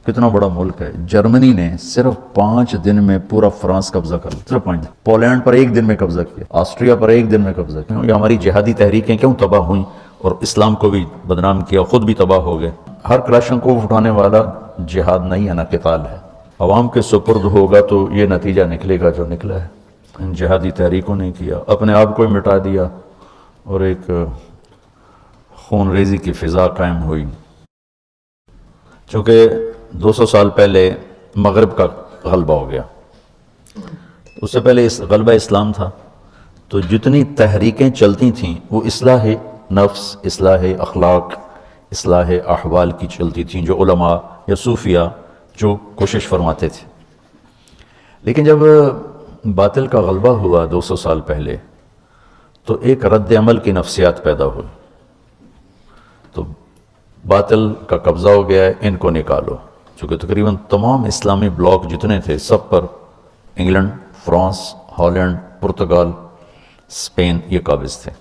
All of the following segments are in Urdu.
کتنا بڑا ملک ہے. جرمنی نے صرف 5 دن میں پورا فرانس قبضہ کر لیا. صرف 5 دن. پولینڈ پر 1 دن میں قبضہ کیا. آسٹریا پر 1 دن میں قبضہ کیا. یہ ہماری جہادی تحریکیں کیوں تباہ ہوئیں اور اسلام کو بھی بدنام کیا, خود بھی تباہ ہو گئے. ہر کلاشنکوف اٹھانے والا جہاد نہیں ہے نا, قتال ہے. عوام کے سپرد ہوگا تو یہ نتیجہ نکلے گا جو نکلا ہے. ان جہادی تحریکوں نے کیا, اپنے آپ کو ہی مٹا دیا اور ایک خون ریزی کی فضا قائم ہوئی. چونکہ 200 سال پہلے مغرب کا غلبہ ہو گیا, اس سے پہلے غلبہ اسلام تھا, تو جتنی تحریکیں چلتی تھیں وہ اصلاح نفس, اصلاح اخلاق, اصلاح احوال کی چلتی تھیں, جو علماء یا صوفیہ جو کوشش فرماتے تھے. لیکن جب باطل کا غلبہ ہوا 200 سال پہلے, تو ایک رد عمل کی نفسیات پیدا ہوئی. تو باطل کا قبضہ ہو گیا ہے, ان کو نکالو. چونکہ تقریباً تمام اسلامی بلاک جتنے تھے سب پر England, France, Holland, Portugal, Spain یہ قابض تھے.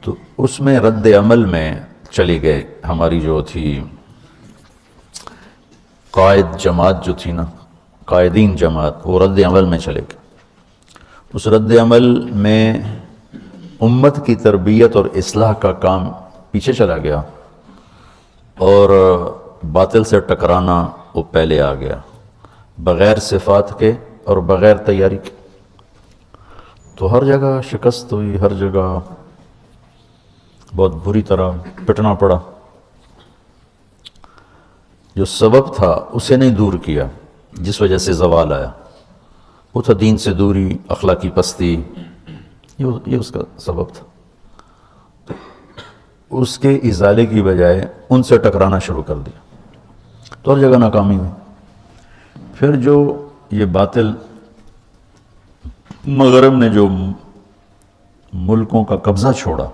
تو اس میں رد عمل میں چلی گئے. ہماری جو تھی قائد جماعت جو تھی نا, قائدین جماعت, وہ رد عمل میں چلے گئے. اس رد عمل میں امت کی تربیت اور اصلاح کا کام پیچھے چلا گیا اور باطل سے ٹکرانا وہ پہلے آ گیا, بغیر صفات کے اور بغیر تیاری کے. تو ہر جگہ شکست ہوئی, ہر جگہ بہت بری طرح پٹنا پڑا. جو سبب تھا اسے نہیں دور کیا, جس وجہ سے زوال آیا, وہ تھا دین سے دوری, اخلاقی پستی, یہ اس کا سبب تھا. اس کے ازالے کی بجائے ان سے ٹکرانا شروع کر دیا, تو ہر جگہ ناکامی ہوئی. پھر جو یہ باطل مغرب نے جو ملکوں کا قبضہ چھوڑا,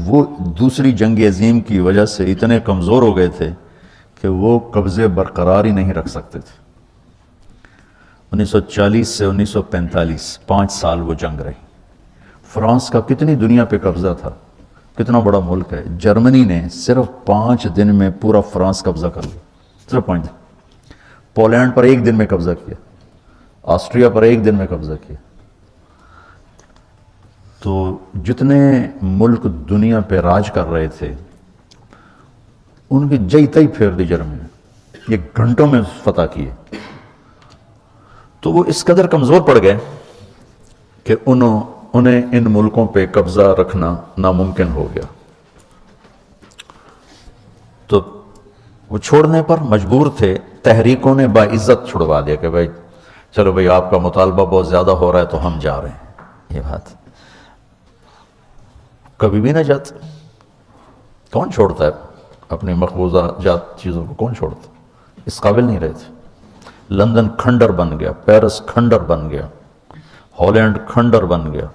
وہ دوسری جنگ عظیم کی وجہ سے اتنے کمزور ہو گئے تھے کہ وہ قبضے برقرار ہی نہیں رکھ سکتے تھے. 1940 سے 1945 5 سال وہ جنگ رہی. فرانس کا کتنی دنیا پہ قبضہ تھا, کتنا بڑا ملک ہے. جرمنی نے صرف 5 دن میں پورا فرانس قبضہ کر لیا. صرف 5 دن. پولینڈ پر 1 دن میں قبضہ کیا. آسٹریا پر 1 دن میں قبضہ کیا. تو جتنے ملک دنیا پہ راج کر رہے تھے ان کی جئی تئی پھیر دی جرمنی نے, یہ گھنٹوں میں فتح کیے. تو وہ اس قدر کمزور پڑ گئے کہ انہیں ان ملکوں پہ قبضہ رکھنا ناممکن ہو گیا. تو وہ چھوڑنے پر مجبور تھے. تحریکوں نے باعزت چھڑوا دیا کہ بھائی چلو بھائی آپ کا مطالبہ بہت زیادہ ہو رہا ہے تو ہم جا رہے ہیں. یہ بات کبھی بھی نہ جاتے. کون چھوڑتا ہے اپنی مقبوضہ جات چیزوں کو, کون چھوڑتا؟ اس قابل نہیں رہے تھے. لندن کھنڈر بن گیا, پیرس کھنڈر بن گیا, ہالینڈ کھنڈر بن گیا.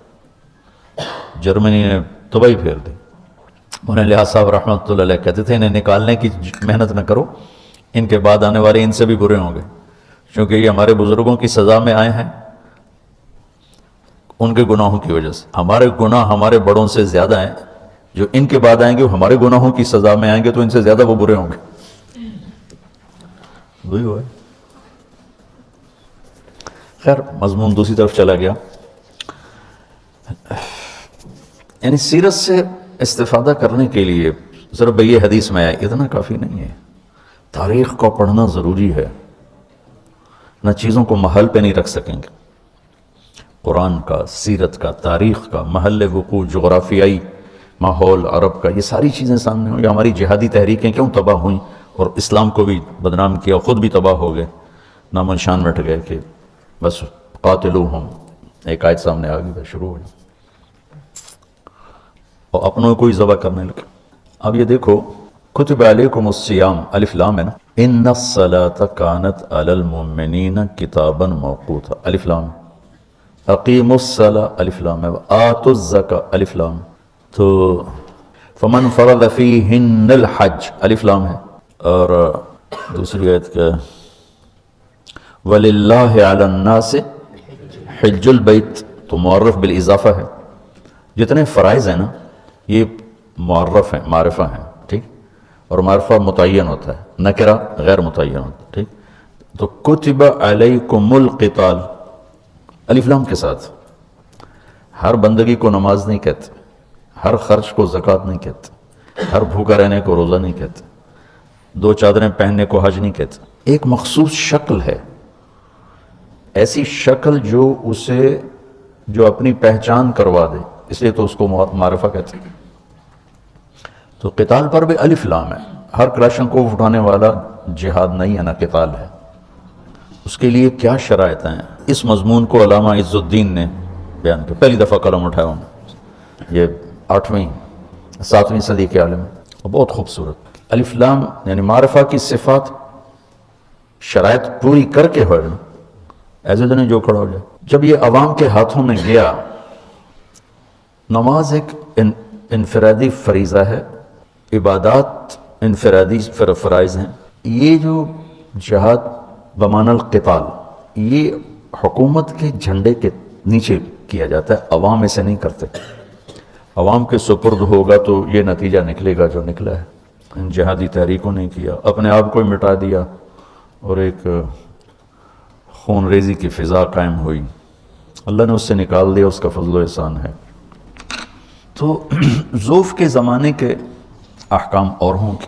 جرمنی نے تباہی پھیر دی. انہیں لحاظ صاحب رحمۃ اللہ علیہ کہتے تھے انہیں نکالنے کی محنت نہ کرو, ان کے بعد آنے والے ان سے بھی برے ہوں گے, کیونکہ یہ ہمارے بزرگوں کی سزا میں آئے ہیں ان کے گناہوں کی وجہ سے. ہمارے گناہ ہمارے بڑوں سے زیادہ ہیں, جو ان کے بعد آئیں گے وہ ہمارے گناہوں کی سزا میں آئیں گے تو ان سے زیادہ وہ برے ہوں گے. وہی ہوا ہے. خیر مضمون دوسری طرف چلا گیا. یعنی سیرت سے استفادہ کرنے کے لیے ضرب یہ حدیث میں آیا اتنا کافی نہیں ہے. تاریخ کو پڑھنا ضروری ہے, نہ چیزوں کو محل پہ نہیں رکھ سکیں گے. قرآن کا, سیرت کا, تاریخ کا, محل وقوع, جغرافیائی ماحول عرب کا, یہ ساری چیزیں سامنے ہوں. ہماری جہادی تحریکیں کیوں تباہ ہوئیں اور اسلام کو بھی بدنام کیا, خود بھی تباہ ہو گئے, نام و نشان مٹ گئے کہ بس قاتلوہم, ایک آیت سامنے آ گئی, شروع ہو گئی اور اپنوں کو ہی ذبح کرنے لگے. اب یہ دیکھو کتب علیکم الصیام, الف لام ہے نا, ان الصلاۃ کانت علی المؤمنین کتابا موقوتا, الف لام. اقیموا الصلاۃ, الف لام ہے. آتوا الزکاۃ, الف لام. تو فمن فرض فیہن الحج, الف لام ہے. اور دوسری آیت کا وَلِلَّهِ عَلَى النَّاسِ حِجُّ الْبَيْتِ, تو معرف بالاضافہ ہے. جتنے فرائض ہیں نا یہ معرف ہیں, معرفہ ہیں, ٹھیک. اور معرفہ متعین ہوتا ہے، نکرہ غیر متعین ہوتا ہے، ٹھیک؟ تو کتب علیکم القتال الف لام کے ساتھ، ہر بندگی کو نماز نہیں کہتے، ہر خرچ کو زکوٰۃ نہیں کہتے، ہر بھوکا رہنے کو روزہ نہیں کہتے، 2 چادریں پہننے کو حج نہیں کہتے. ایک مخصوص شکل ہے، ایسی شکل جو اپنی پہچان کروا دے، اس لیے تو اس کو معرفہ کہتے ہیں. تو قتال پر بھی الف لام ہے. ہر کلاشنکوف اٹھانے والا جہاد نہیں ہے، نہ قتال ہے. اس کے لیے کیا شرائط ہیں؟ اس مضمون کو علامہ عز الدین نے بیان کیا، پہلی دفعہ قلم اٹھایا ہوں. یہ 7ویں صدی کے عالم ہے، بہت خوبصورت. الف لام یعنی معرفہ کی صفات شرائط پوری کر کے ہوئے نا، ایسے تو نہیں جو کھڑا ہو جائے. جب یہ عوام کے ہاتھوں میں گیا، نماز ایک انفرادی فریضہ ہے، عبادات انفرادی فرائض ہیں. یہ جو جہاد بمعنی القتال، یہ حکومت کے جھنڈے کے نیچے کیا جاتا ہے، عوام اسے نہیں کرتے. عوام کے سپرد ہوگا تو یہ نتیجہ نکلے گا جو نکلا ہے. ان جہادی تحریکوں نے کیا، اپنے آپ کو ہی مٹا دیا اور ایک خون ریزی کی فضا قائم ہوئی. اللہ نے اس سے نکال دیا، اس کا فضل و احسان ہے. تو ضعف کے زمانے کے احکام اور ہوں گے،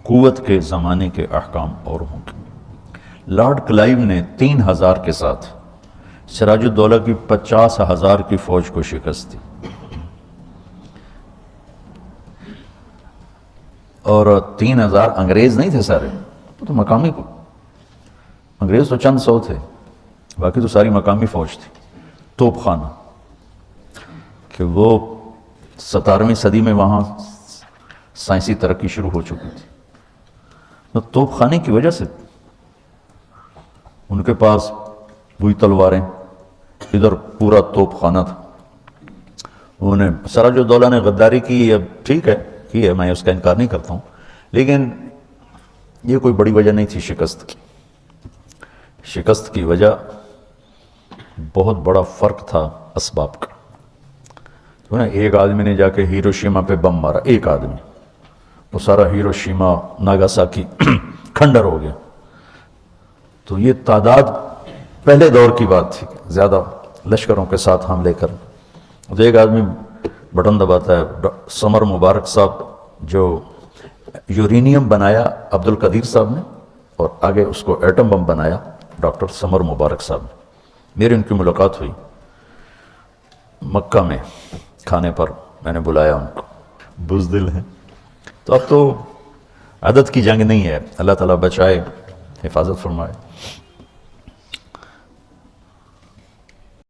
قوت کے زمانے کے احکام اور ہوں گے. لارڈ کلائیو نے 3000 کے ساتھ سراج الدولہ کی 50,000 کی فوج کو شکست دی، اور 3000 انگریز نہیں تھے سارے، وہ تو مقامی کو، انگریز تو چند 100 تھے، باقی تو ساری مقامی فوج تھی. توپ خانہ کہ وہ 17ویں صدی میں وہاں سائنسی ترقی شروع ہو چکی تھی. تو توپ خانے کی وجہ سے ان کے پاس وہی تلواریں، ادھر پورا توپ خانہ تھا. انہوں نے سراج الدولہ نے غداری کی، اب ٹھیک ہے کی ہے، میں اس کا انکار نہیں کرتا ہوں، لیکن یہ کوئی بڑی وجہ نہیں تھی شکست کی. شکست کی وجہ بہت بڑا فرق تھا اسباب کا. تو نا ایک آدمی نے جا کے ہیروشیما پہ بم مارا، ایک آدمی، وہ سارا ہیروشیما ناگاساکی کھنڈر ہو گیا. تو یہ تعداد پہلے دور کی بات تھی، زیادہ لشکروں کے ساتھ حملے کر. تو ایک آدمی بٹن دباتا ہے. سمر مبارک صاحب جو یورینیم بنایا عبد القدیر صاحب نے، اور آگے اس کو ایٹم بم بنایا ڈاکٹر سمر مبارک صاحب نے. میری ان کی ملاقات ہوئی مکہ میں کھانے پر، میں نے بلایا ان کو. بزدل ہیں. تو اب تو عدد کی جنگ نہیں ہے، اللہ تعالیٰ بچائے، حفاظت فرمائے.